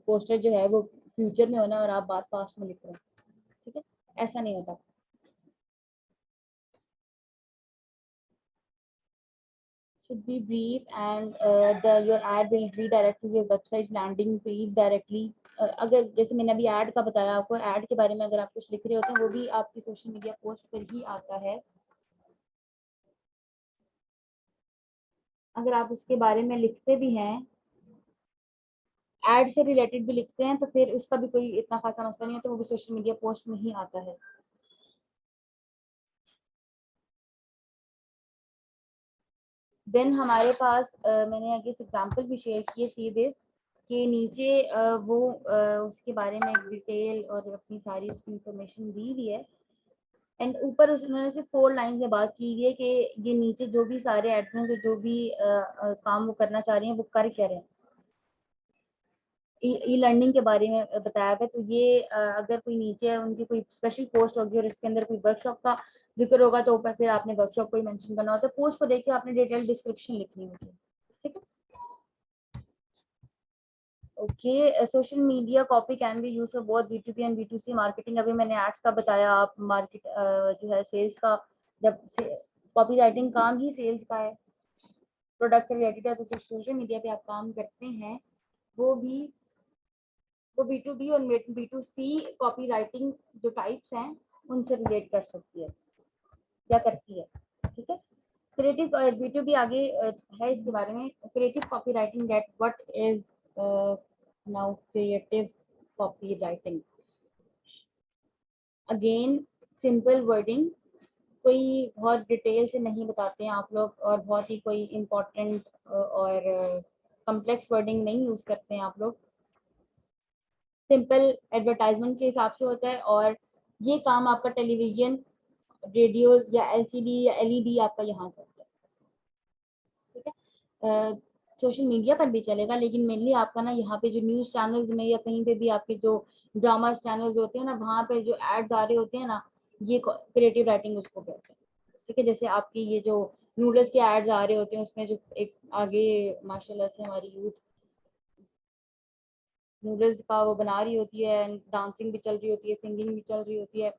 पोस्टर जो है वो फ्यूचर में होना और आप बात पास्ट में लिख रहे हैं। ठीक है। ऐसा नहीं होता। should be brief and your ad will redirect to your website's landing page directly. अगर जैसे मैंने अभी ऐड का बताया आपको, ऐड के बारे में अगर आप कुछ लिख रहे होते हैं वो भी आपकी सोशल मीडिया पोस्ट पर ही आता है। अगर आप उसके बारे में लिखते भी हैं, ऐड से रिलेटेड भी लिखते हैं, तो फिर उसका भी कोई इतना खासा मसला नहीं है, तो वो भी सोशल मीडिया पोस्ट में ही आता है। देन हमारे पास मैंने आगे एग्जांपल भी शेयर किए सी दिस के नीचे वो उसके बारे में डिटेल और अपनी सारी उसकी इंफॉर्मेशन दी हुई है। एंड ऊपर उन्होंने सिर्फ 4 लाइन में बात की है कि ये नीचे जो भी सारे एडमिन जो भी काम वो करना चाह रहे हैं वो कर क्या रहे हैं। ई लर्निंग के बारे में बताया है, तो ये अगर कोई नीचे उनकी कोई स्पेशल पोस्ट होगी और इसके अंदर कोई वर्कशॉप का जिक्र होगा तो ऊपर फिर आपने वर्कशॉप को ही मेंशन करना होता है। पोस्ट को देख के आपने डिटेल डिस्क्रिप्शन लिखनी होती है, ठीक है। Okay, social media copy can be use for both B2B and B2C marketing. अभी मैंने एड्स का बताया, आप मार्केट जो है सेल्स का, जब कॉपी राइटिंग काम ही सेल्स का है, प्रोडक्ट से रिलेटेड है, तो जो सोशल मीडिया पे आप काम करते हैं वो भी वो B2B और B2C कॉपी राइटिंग जो टाइप्स हैं उनसे रिलेट कर सकती है या करती है, ठीक है। क्रिएटिव B2B आगे है इसके बारे में। Creative copy writing that what is now creative copy writing. Again simple wording, कोई बहुत डिटेल से नहीं बताते हैं आप लोग, और बहुत ही कोई इम्पोर्टेंट और कॉम्प्लेक्स वर्डिंग नहीं यूज करते हैं आप लोग। सिंपल एडवर्टाइजमेंट के हिसाब से होता है, और ये काम आपका टेलीविजन, रेडियोस या LCD या LED आपका यहाँ चलता है, ठीक है। सोशल मीडिया पर भी चलेगा, लेकिन मेनली आपका ना यहाँ पे जो न्यूज़ चैनल्स में या कहीं पे भी आपके जो ड्रामा चैनल्स होते हैं ना, वहाँ पे जो एड्स आ रहे होते हैं ना, ये क्रिएटिव राइटिंग उसको कहते हैं, ठीक है। जैसे आपकी ये जो नूडल्स के एड्स आ रहे होते हैं, उसमें जो एक आगे माशाल्लाह से हमारी यूथ नूडल्स का वो बना रही होती है, डांसिंग भी चल रही होती है, सिंगिंग भी चल रही होती है,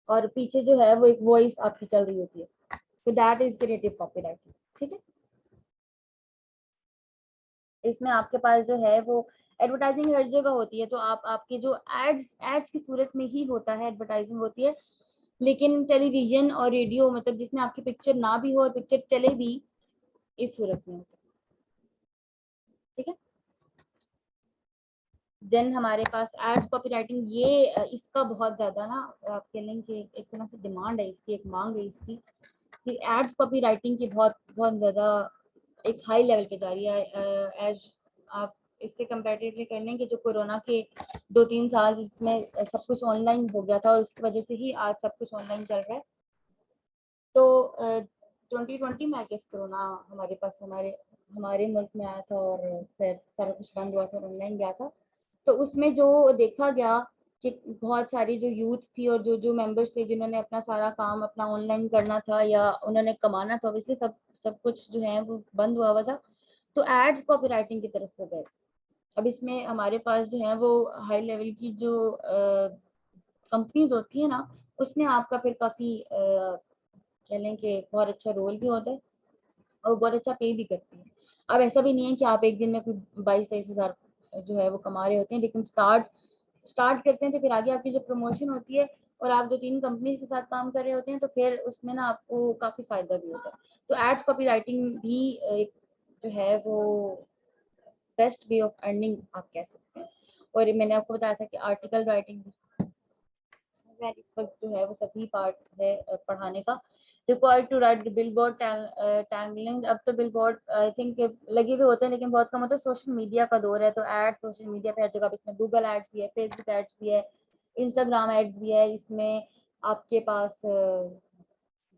और पीछे जो है वो एक वॉइस आपकी चल रही होती है, तो दैट इज क्रिएटिव कॉपीराइटिंग, ठीक है। इसमें आपके पास जो है वो एडवर्टाइजिंग हर जगह होती है, तो आप आपके जो एड्स की सूरत में ही होता है, एडवर्टाइजिंग होती है। लेकिन टेलीविजन और रेडियो, मतलब जिसमें आपकी पिक्चर ना भी हो और पिक्चर चले भी, इस सूरत में होता है, ठीक है। देन हमारे पास एड्स कॉपीराइटिंग, ये इसका बहुत ज्यादा ना आप कह लें कि एक तरह से डिमांड है इसकी, एक मांग है इसकी, कि एड्स कॉपीराइटिंग की बहुत बहुत ज्यादा एक हाई लेवल पे जा रही है। एज आप इससे कंपैरेटिवली कर लें कि जो कोरोना के 2-3 साल जिसमें सब कुछ ऑनलाइन हो गया था, और उसकी वजह से ही आज सब कुछ ऑनलाइन चल रहा है। तो 2020 में आके कोरोना हमारे पास हमारे मुल्क में आया था, और फिर सारा कुछ बंद हुआ था, ऑनलाइन गया था। तो उसमें जो देखा गया कि बहुत सारी जो यूथ थी और जो जो मेंबर्स थे जिन्होंने अपना सारा काम अपना ऑनलाइन करना था या उन्होंने कमाना था, इसलिए सब सब कुछ जो है वो बंद हुआ था, तो एड्स कॉपीराइटिंग की तरफ हो गए। अब इसमें हमारे पास जो है वो हाई लेवल की जो कंपनीज होती है ना, उसमें आपका फिर काफ़ी कह लें कि बहुत अच्छा रोल भी होता है और बहुत अच्छा पे भी करती है। अब ऐसा भी नहीं है कि आप एक दिन में कोई 22-23 हज़ार जो है वो कमा रहे होते हैं, लेकिन स्टार्ट करते हैं तो फिर आगे आपकी जो प्रमोशन होती है और आप 2-3 कंपनीज के साथ काम कर रहे होते हैं, तो फिर उसमें ना आपको काफ़ी फ़ायदा भी होता है। तो एड्स कॉपी राइटिंग भी एक जो है वो बेस्ट वे ऑफ अर्निंग आप कह सकते हैं। और मैंने आपको बताया था कि आर्टिकल राइटिंग इस वक्त जो है वो सभी पार्ट है पढ़ाने का। रिक्वायर्ड टू राइट बिलबोर्ड टैगलिंग, अब तो बिलबोर्ड आई थिंक लगे हुए होते हैं लेकिन बहुत कम होता है। सोशल मीडिया का दौर है, तो एड सोशल मीडिया पे हर जगह, इसमें गूगल एड्स भी है, फेसबुक एड्स भी है, इंस्टाग्राम एड्स भी है। इसमें आपके पास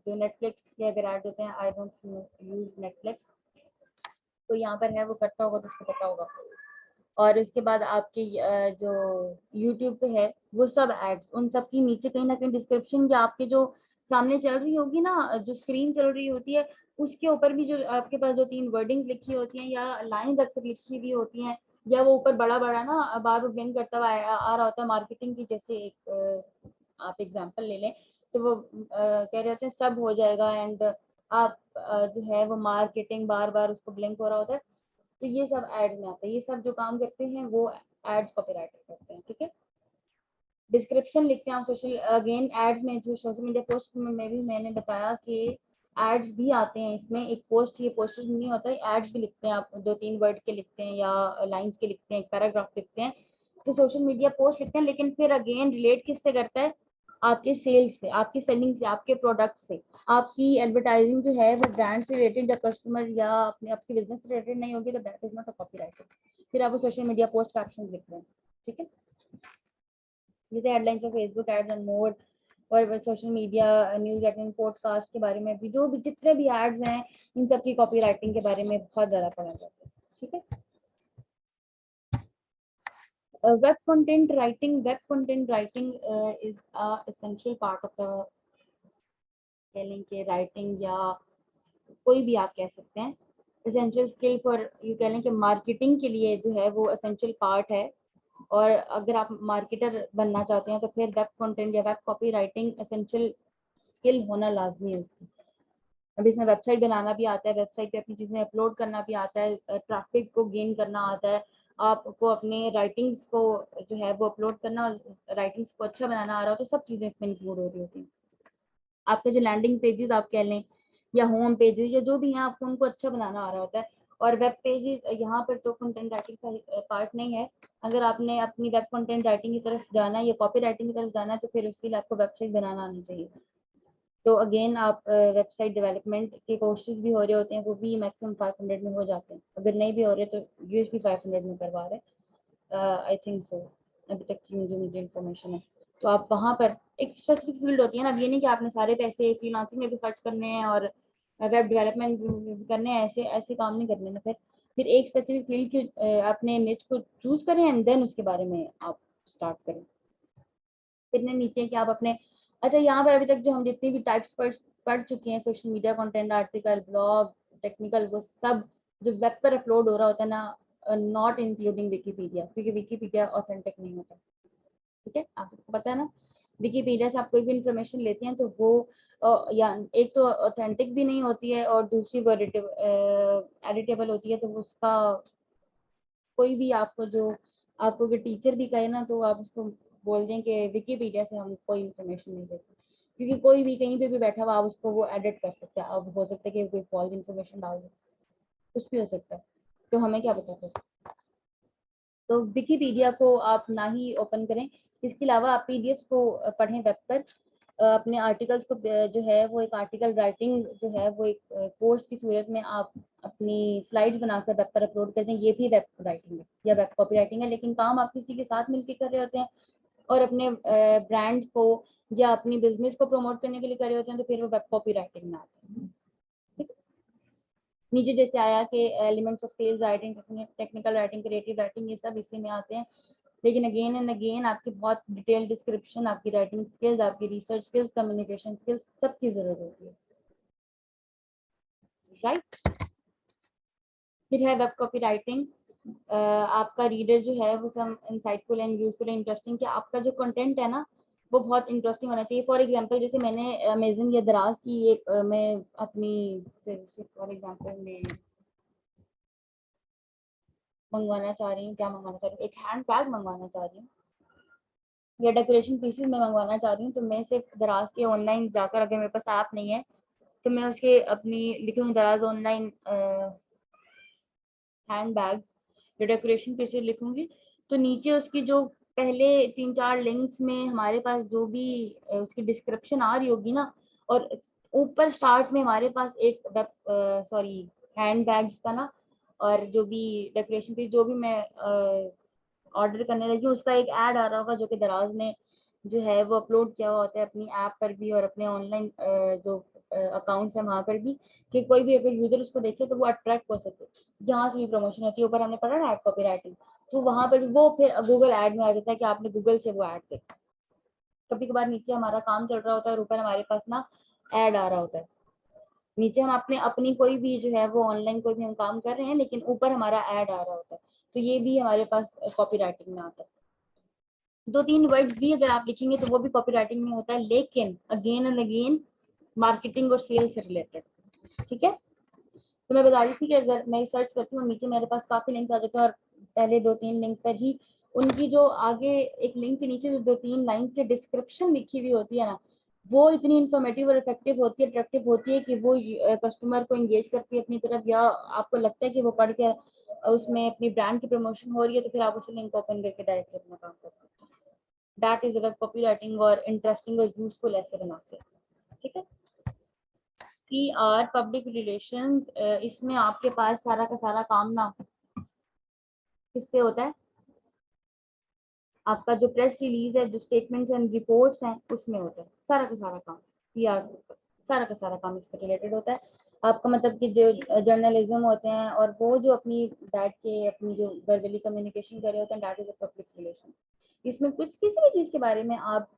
जो नेटफ्लिक्स के अगर ऐड होते हैं, आई डोंट यूज नेटफ्लिक्स, तो यहाँ पर है वो करता होगा तो उसको पता होगा। और उसके बाद आपके जो यूट्यूब पे है वो सब एड्स, उन सब की नीचे कहीं ना कहीं डिस्क्रिप्शन या आपके जो सामने चल रही होगी ना, जो स्क्रीन चल रही होती है, उसके ऊपर भी जो आपके पास 2-3 वर्डिंग्स लिखी होती हैं या लाइंस अक्सर लिखी हुई होती हैं, या वो ऊपर बड़ा बड़ा ना बार बार ब्लिंक करता हुआ आ रहा होता है मार्केटिंग की। जैसे एक आप एग्जांपल ले लें, तो वो कह रहे होते हैं सब हो जाएगा, एंड आप जो है वो मार्केटिंग बार बार उसको ब्लिंक हो रहा होता है, तो ये सब एड्स में आता है। ये सब जो काम करते हैं वो एड्स कॉपीराइटर करते हैं, ठीक है। डिस्क्रिप्शन लिखते हैं आप सोशल, अगेन एड्स में जो सोशल मीडिया पोस्ट में भी मैंने बताया कि एड्स भी आते हैं इसमें। एक पोस्ट, ये पोस्ट नहीं होता है, एड्स भी लिखते हैं आप, 2-3 वर्ड के लिखते हैं या लाइंस के लिखते हैं, एक पैराग्राफ लिखते हैं, तो सोशल मीडिया पोस्ट लिखते हैं। लेकिन फिर अगेन रिलेट किससे करता है? आपके सेल्स से, आपकी सेलिंग से, आपके प्रोडक्ट से। आपकी एडवर्टाइजिंग जो है वो ब्रांड से रिलेटेड या कस्टमर या अपने आपके बिजनेस से रिलेटेड नहीं होगी तो that is not a copyright. फिर आप सोशल मीडिया पोस्ट कैप्शन लिख रहे हैं, ठीक है। जैसे headlines of Facebook ads and more, और social media news and podcast के बारे में भी, जो भी जितने भी एड्स हैं इन सब की कॉपी राइटिंग के बारे में बहुत ज़्यादा पढ़ा जाता है, ठीक है। Web content writing, web content writing is a essential part of the के राइटिंग, या कोई भी आप कह सकते हैं एसेंशियल स्किल फॉर, यू कह लें कि मार्केटिंग के लिए जो है वो एसेंशियल पार्ट है। और अगर आप मार्केटर बनना चाहते हैं तो फिर वेब कंटेंट या web copy writing essential skill होना लाजमी है उसकी। अभी इसमें वेबसाइट बनाना भी आता है, वेबसाइट पे अपनी चीज़ें अपलोड करना भी आता है, ट्रैफिक को गेन करना आता है, आपको अपने राइटिंग्स को जो है वो अपलोड करना, राइटिंग्स को अच्छा बनाना आ रहा हो, तो सब चीज़ें इसमें इंक्लूड हो रही होती हैं। आपके जो लैंडिंग पेजेस आप कह लें या होम पेजेस या जो भी हैं, आपको उनको अच्छा बनाना आ रहा होता है। और वेब पेजेस यहाँ पर तो कंटेंट राइटिंग का पार्ट नहीं है। अगर आपने अपनी वेब कंटेंट राइटिंग की तरफ जाना है या कॉपी राइटिंग की तरफ जाना है तो फिर उसके लिए आपको वेबसाइट बनाना आनी चाहिए। तो अगेन आप वेबसाइट डेवलपमेंट के कोर्सेज भी हो रहे होते हैं, वो भी मैक्सिमम 500 में हो जाते हैं। अगर नहीं भी हो रहे तो यूएस भी 500 में करवा रहे हैं, आई थिंक सो, अभी तक की मुझे इन्फॉर्मेशन है। तो आप वहाँ पर एक स्पेसिफिक फील्ड होती है ना, अब ये नहीं कि आपने सारे पैसे फ्रीलांसिंग में भी खर्च करने हैं और वेब डेवलपमेंट भी करने हैं, ऐसे ऐसे काम नहीं करने ना। फिर एक स्पेसिफिक फील्ड की अपने निच को चूज करें एंड देन उसके बारे में आप स्टार्ट करें। कितने नीचे कि आप अपने, अच्छा यहाँ पर अभी तक जो हम जितनी भी टाइप्स पढ़ चुके हैं, social media content, article, blog, technical, वो सब जो वेब पर अपलोड हो रहा होता है ना, नॉट इंक्लूडिंग विकीपीडिया, क्योंकि विकीपीडिया ऑथेंटिक नहीं होता, ठीक है, आप सबको पता है ना। विकीपीडिया से आप कोई भी इंफॉर्मेशन लेते हैं तो वो या एक तो ऑथेंटिक भी नहीं होती है और दूसरी वो एडिटेबल होती है। तो उसका कोई भी आपको जो आपको टीचर भी कहे ना तो आप उसको बोल दें कि विकीपीडिया से हम कोई इन्फॉर्मेशन नहीं देते, क्योंकि कोई भी कहीं पे भी बैठा हुआ आप उसको वो एडिट कर सकते हैं। अब हो सकता है कि कोई फॉल्स इन्फॉर्मेशन डाल दे, कुछ भी हो सकता है, तो हमें क्या पता है। तो विकीपीडिया को आप ना ही ओपन करें। इसके अलावा आप पीडीएफ को पढ़ें वेब पर। अपने आर्टिकल्स को जो है वो एक आर्टिकल राइटिंग जो है वो एक कोर्स की सूरत में आप अपनी स्लाइड्स बनाकर वेब पर अपलोड कर दें, ये भी वेब राइटिंग है या वेब कॉपी राइटिंग है। लेकिन काम आप किसी के साथ मिलकर कर रहे होते हैं और अपने ब्रांड को या अपनी बिजनेस को प्रमोट करने के लिए कर रहे होते हैं, तो फिर वो वेब कॉपी राइटिंग में आते हैं। नीचे जैसे आया कि elements of sales writing, technical writing, creative writing, ये सब इसी में आते हैं। लेकिन अगेन एंड अगेन आपकी बहुत डिटेल डिस्क्रिप्शन, आपकी राइटिंग स्किल्स, आपकी रिसर्च स्किल्स, कम्युनिकेशन स्किल्स, सबकी जरूरत होती है, राइट। फिर है वेब कॉपी राइटिंग। आपका रीडर जो है वो सब insightful and useful and interesting, कि आपका जो कंटेंट है ना वो बहुत इंटरेस्टिंग होना चाहिए। फॉर एग्जांपल जैसे मैंने अमेजन या दराज की एक मैं अपनी फॉर एग्जांपल मैं मंगवाना चाह रही हूँ, क्या मंगवाना चाह रही हूँ, एक हैंड बैग मंगवाना चाह रही हूँ या डेकोरेशन पीसेस में मंगवाना चाह रही हूँ, तो मैं सिर्फ दराज के ऑनलाइन जाकर, अगर मेरे पास ऐप नहीं है तो मैं उसके अपनी लिखूंगी दराज ऑनलाइन हैंड बैग्स या डेकोरेशन पीसेस लिखूंगी, तो नीचे उसकी जो पहले 3-4 लिंक्स में हमारे पास जो भी उसकी डिस्क्रिप्शन आ रही होगी ना, और ऊपर स्टार्ट में हमारे पास एक वेब सॉरी हैंड बैग्स का ना, और जो भी डेकोरेशन पीस जो भी मैं ऑर्डर करने लगी उसका एक ऐड आ रहा होगा जो कि दराज ने जो है वो अपलोड किया हुआ होता है अपनी ऐप पर भी और अपने ऑनलाइन जो अकाउंट्स है वहाँ पर भी, कि कोई भी अगर यूजर उसको देखे तो वो अट्रैक्ट हो सके। जहाँ से भी प्रमोशन होती है, ऊपर हमने पढ़ा ना ऐड कॉपी राइटिंग, तो वहाँ पर वो फिर गूगल ऐड में आ जाता है कि आपने गूगल से वो ऐड देखा। कभी कभार नीचे हमारा काम चल रहा होता है और ऊपर हमारे पास ना ऐड आ रहा होता है। नीचे हम अपने अपनी कोई भी जो है वो ऑनलाइन कोई भी हम काम कर रहे हैं लेकिन ऊपर हमारा ऐड आ रहा होता है, तो ये भी हमारे पास कॉपी राइटिंग में आता है। 2-3 वर्ड्स भी अगर आप लिखेंगे तो वो भी कॉपी राइटिंग में होता है, लेकिन अगेन एंड अगेन मार्केटिंग और सेल से रिलेटेड। ठीक है, तो मैं बता रही थी कि अगर मैं सर्च करती हूँ नीचे मेरे पास काफी लिंक्स आ जाते हैं और पहले 2-3 लिंक पर ही उनकी जो आगे एक लिंक के नीचे जो 2-3 लाइन की डिस्क्रिप्शन लिखी हुई होती है ना, वो इतनी इंफॉर्मेटिव और इफेक्टिव होती है, अट्रैक्टिव होती है कि वो कस्टमर को एंगेज करती है अपनी तरफ, या आपको लगता है कि वो पढ़ के उसमें अपनी ब्रांड की प्रमोशन हो रही है तो फिर आप उसे लिंक ओपन करके डायरेक्टली अपना काम कर सकते हैं। दैट इज अगर कॉपी राइटिंग और इंटरेस्टिंग और यूजफुल ऐसे बनाते हैं। ठीक है, PR पब्लिक रिलेशंस, इसमें आपके पास सारा का सारा काम ना किससे होता है, आपका जो प्रेस रिलीज है, जो स्टेटमेंट्स एंड रिपोर्ट्स हैं उसमें होता है सारा का सारा काम। PR सारा का सारा काम इससे रिलेटेड होता है। आपका मतलब कि जो जर्नलिज्म होते हैं और वो जो अपनी बैठ के अपनी जो वर्बली कम्युनिकेशन कर रहे होते हैं, that is a public relation. इसमें कुछ किसी भी चीज के बारे में आप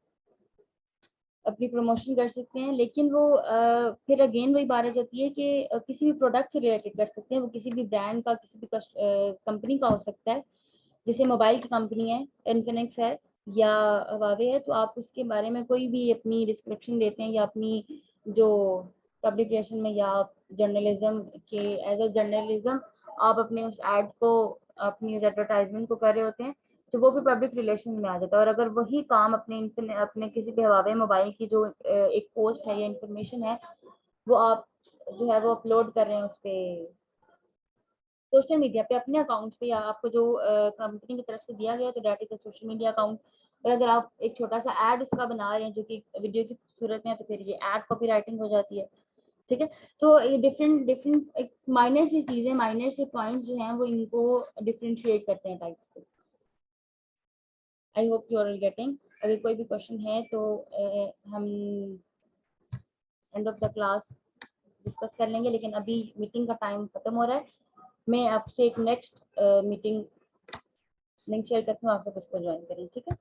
अपनी प्रमोशन कर सकते हैं, लेकिन वो फिर अगेन वही बात आ जाती है कि किसी भी प्रोडक्ट से रिलेटेड कर सकते हैं, वो किसी भी ब्रांड का, किसी भी कंपनी का हो सकता है। जैसे मोबाइल की कंपनी है, इन्फिनिक्स है या हवावे है, तो आप उसके बारे में कोई भी अपनी डिस्क्रिप्शन देते हैं या अपनी जो पब्लिकेशन में या जर्नलिज्म के एज अ जर्नलिज्म आप अपने उस एड को, अपनी एडवर्टाइजमेंट को कर रहे होते हैं, तो वो भी पब्लिक रिलेशन में आ जाता है। और अगर वही काम अपने किसी भी हवावे मोबाइल की जो एक पोस्ट है या इंफॉर्मेशन है, वो आप जो है वो अपलोड कर रहे हैं उस पर सोशल मीडिया पे अपने अकाउंट पे, या आपको जो कंपनी की तरफ से दिया गया तो that is social media account, और अगर आप एक छोटा सा ऐड उसका बना रहे हैं जो कि वीडियो की सूरत में है, तो फिर ये ऐड कॉपीराइटिंग हो जाती है। ठीक है, तो ये डिफरेंट डिफरेंट एक माइनर सी चीजें, माइनर से पॉइंट्स जो हैं वो इनको डिफरेंशिएट करते हैं टाइप्स को। I hope you are getting. अगर कोई भी क्वेश्चन है तो हम end of the class discuss कर लेंगे, लेकिन अभी मीटिंग का टाइम खत्म हो रहा है। मैं आपसे एक नेक्स्ट मीटिंग लिंक शेयर करती हूँ, आप लोग उसको ज्वाइन करें। ठीक है।